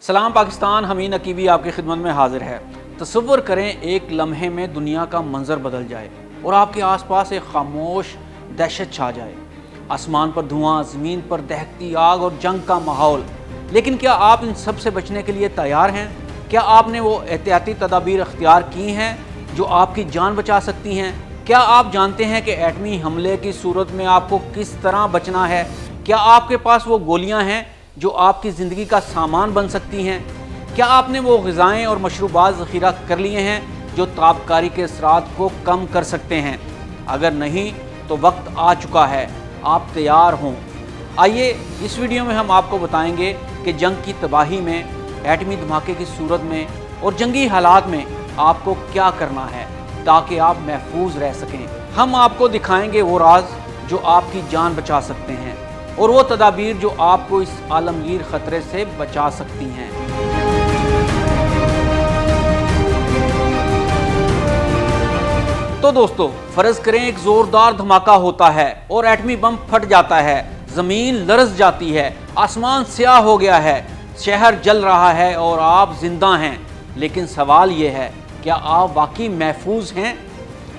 सलाम पाकिस्तान, हमीन अकीबी आपकी खिदमत में हाजिर है। तसव्वुर करें एक लम्हे में दुनिया का मंजर बदल जाए और आपके आसपास एक खामोश दहशत छा जाए। आसमान पर धुआं, ज़मीन पर दहकती आग और जंग का माहौल। लेकिन क्या आप इन सब से बचने के लिए तैयार हैं? क्या आपने वो एहतियाती तदाबीर अख्तियार की हैं जो आपकी जान बचा सकती हैं? क्या आप जानते हैं कि एटमी हमले की सूरत में आपको किस तरह बचना है? क्या आपके पास वो गोलियां हैं जो आपकी ज़िंदगी का सामान बन सकती हैं? क्या आपने वो ग़िज़ाएँ और मशरूबात ज़ख़ीरा कर लिए हैं जो ताबकारी के असरात को कम कर सकते हैं? अगर नहीं तो वक्त आ चुका है, आप तैयार हों। आइए इस वीडियो में हम आपको बताएंगे कि जंग की तबाही में, एटमी धमाके की सूरत में और जंगी हालात में आपको क्या करना है ताकि आप महफूज रह सकें। हम आपको दिखाएंगे वो राज जो आपकी जान बचा सकते हैं और वो तदाबीर जो आपको इस आलमगीर ख़तरे से बचा सकती हैं। तो दोस्तों, फ़र्ज़ करें एक ज़ोरदार धमाका होता है और एटमी बम फट जाता है, ज़मीन लरज़ जाती है, आसमान स्याह हो गया है, शहर जल रहा है और आप जिंदा हैं। लेकिन सवाल ये है, क्या आप वाकई महफूज हैं?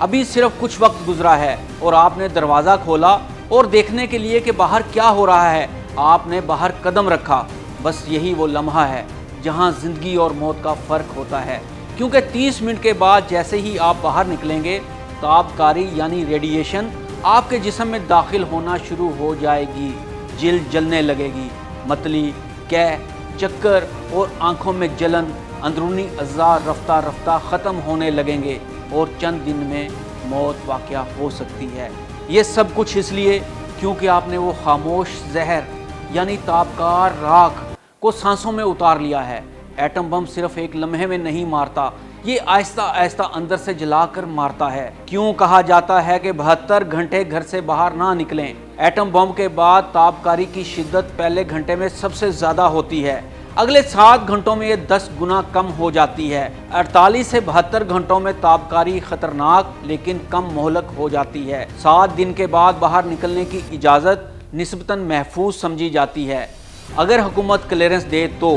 अभी सिर्फ कुछ वक्त गुजरा है और आपने दरवाज़ा खोला और देखने के लिए कि बाहर क्या हो रहा है आपने बाहर कदम रखा। बस यही वो लम्हा है जहां ज़िंदगी और मौत का फ़र्क होता है, क्योंकि 30 मिनट के बाद जैसे ही आप बाहर निकलेंगे, ताबकारी यानी रेडिएशन आपके जिस्म में दाखिल होना शुरू हो जाएगी। जिल्द जलने लगेगी, मतली, कै, चक्कर और आंखों में जलन, अंदरूनी अज़्ज़ा रफ्ता रफ्ता ख़त्म होने लगेंगे और चंद दिन में मौत वाक़या हो सकती है। ये सब कुछ इसलिए क्योंकि आपने वो खामोश जहर यानी ताबकार राख को सांसों में उतार लिया है। एटम बम सिर्फ एक लम्हे में नहीं मारता, ये आहिस्ता आहिस्ता अंदर से जलाकर मारता है। क्यों कहा जाता है कि 72 घंटे घर से बाहर ना निकलें? एटम बम के बाद ताबकारी की शिद्दत पहले घंटे में सबसे ज़्यादा होती है, अगले 7 घंटों में ये 10 गुना कम हो जाती है। 48 से 72 घंटों में ताबकारी खतरनाक लेकिन कम मोहलक हो जाती है। 7 दिन के बाद बाहर निकलने की इजाज़त निस्बतन महफूज समझी जाती है, अगर हुकूमत क्लियरेंस दे तो।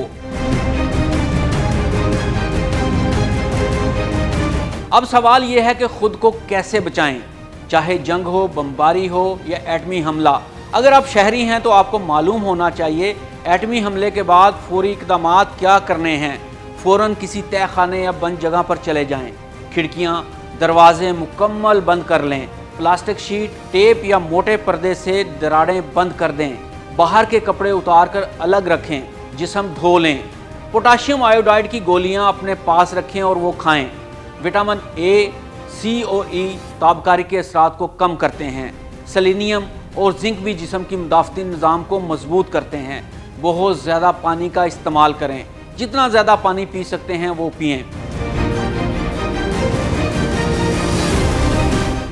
अब सवाल यह है कि खुद को कैसे बचाएं, चाहे जंग हो, बमबारी हो या एटमी हमला। अगर आप शहरी हैं तो आपको मालूम होना चाहिए एटमी हमले के बाद फौरी इक़दामात क्या करने हैं। फ़ौरन किसी तय खाने या बंद जगह पर चले जाएं। खिड़कियां, दरवाजे मुकम्मल बंद कर लें। प्लास्टिक शीट, टेप या मोटे पर्दे से दरारें बंद कर दें। बाहर के कपड़े उतार कर अलग रखें, जिस्म धो लें। पोटाशियम आयोडाइड की गोलियां अपने पास रखें और वो खाएं। विटामिन ए, सी और ई ताबकारी के असरात को कम करते हैं। सेलेनियम और जिंक भी जिस्म की मुदाफ़ती निज़ाम को मजबूत करते हैं। बहुत ज़्यादा पानी का इस्तेमाल करें, जितना ज़्यादा पानी पी सकते हैं वो पिएं।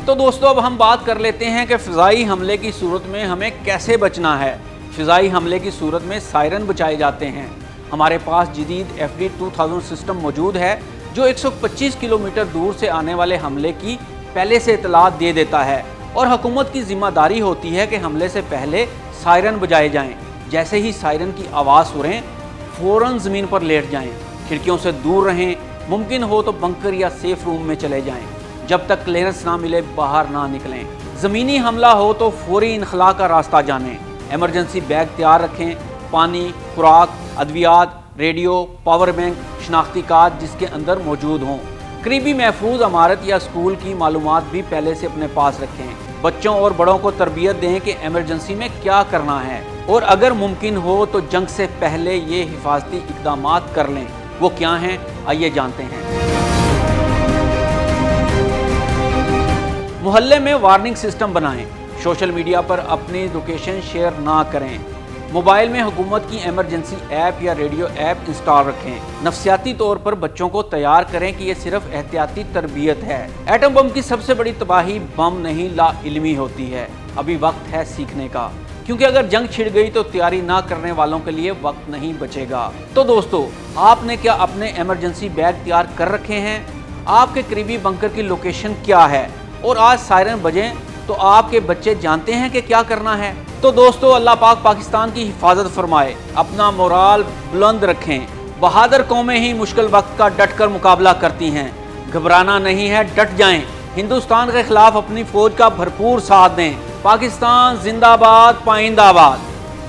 तो दोस्तों, अब हम बात कर लेते हैं कि फ़िज़ाई हमले की सूरत में हमें कैसे बचना है। फ़िज़ाई हमले की सूरत में सायरन बचाए जाते हैं। हमारे पास जदीद FD-2000 सिस्टम मौजूद है जो 125 किलोमीटर दूर से आने वाले हमले की पहले से इतलात दे देता है और हुकूमत की ज़िम्मेदारी होती है कि हमले से पहले सायरन बजाए जाएँ। जैसे ही सायरन की आवाज़ सुनें, फ़ौरन ज़मीन पर लेट जाएं, खिड़कियों से दूर रहें, मुमकिन हो तो बंकर या सेफ रूम में चले जाएं। जब तक क्लियरेंस ना मिले बाहर ना निकलें। ज़मीनी हमला हो तो फौरी इनखला का रास्ता जानें। एमरजेंसी बैग तैयार रखें, पानी, खुराक, अद्वियात, रेडियो, पावर बैंक, शनाख्ती कार्ड जिसके अंदर मौजूद हों। करीबी महफूज इमारत या स्कूल की मालूमात भी पहले से अपने पास रखें। बच्चों और बड़ों को तरबियत दें कि एमरजेंसी में क्या करना है और अगर मुमकिन हो तो जंग से पहले ये हिफाजती इक़दामात कर लें। वो क्या हैं, आइए जानते हैं। मोहल्ले में वार्निंग सिस्टम बनाएं। सोशल मीडिया पर अपनी लोकेशन शेयर ना करें। मोबाइल में हुकूमत की एमरजेंसी ऐप या रेडियो ऐप इंस्टॉल रखें। नफ्सियाती तौर पर बच्चों को तैयार करें कि ये सिर्फ एहतियाती तरबियत है। एटम बम की सबसे बड़ी तबाही बम नहीं, लाइल्मी होती है। अभी वक्त है सीखने का, क्योंकि अगर जंग छिड़ गई तो तैयारी ना करने वालों के लिए वक्त नहीं बचेगा। तो दोस्तों, आपने क्या अपने एमरजेंसी बैग तैयार कर रखे हैं? आपके करीबी बंकर की लोकेशन क्या है? और आज सायरन बजें तो आपके बच्चे जानते हैं कि क्या करना है। तो दोस्तों, अल्लाह पाक पाकिस्तान की हिफाजत फरमाए, अपना मोराल बुलंद रखें बहादुर कौमें ही मुश्किल वक्त का डट कर मुकाबला करती हैं। घबराना नहीं है, डट जाएं। हिंदुस्तान के खिलाफ अपनी फौज का भरपूर साथ दें। पाकिस्तान जिंदाबाद, पाइंदाबाद।